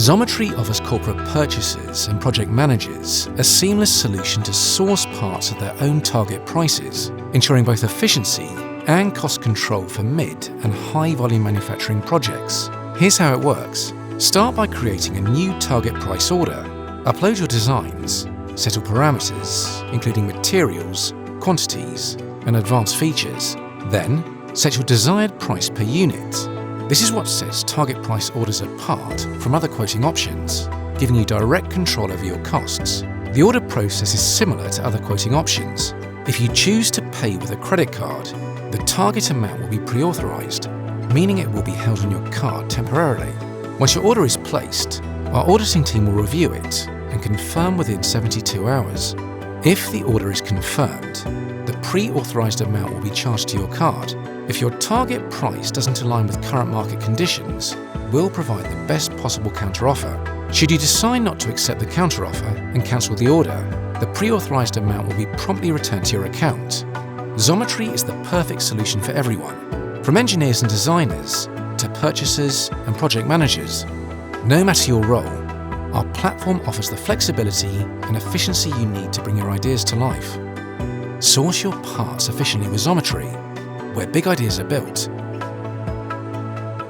Xometry offers corporate purchasers and project managers a seamless solution to source parts at their own target prices, ensuring both efficiency and cost control for mid and high volume manufacturing projects. Here's how it works. Start by creating a new target price order. Upload your designs, set all parameters, including materials, quantities, and advanced features. Then, set your desired price per unit. This is what sets target price orders apart from other quoting options, giving you direct control over your costs. The order process is similar to other quoting options. If you choose to pay with a credit card, the target amount will be pre-authorized, meaning it will be held on your card temporarily. Once your order is placed, our auditing team will review it and confirm within 72 hours. If the order is confirmed, the pre-authorized amount will be charged to your card. If your target price doesn't align with current market conditions, we'll provide the best possible counteroffer. Should you decide not to accept the counteroffer and cancel the order, the pre-authorized amount will be promptly returned to your account. Xometry is the perfect solution for everyone, from engineers and designers to purchasers and project managers. No matter your role, our platform offers the flexibility and efficiency you need to bring your ideas to life. Source your parts efficiently with Xometry, where big ideas are built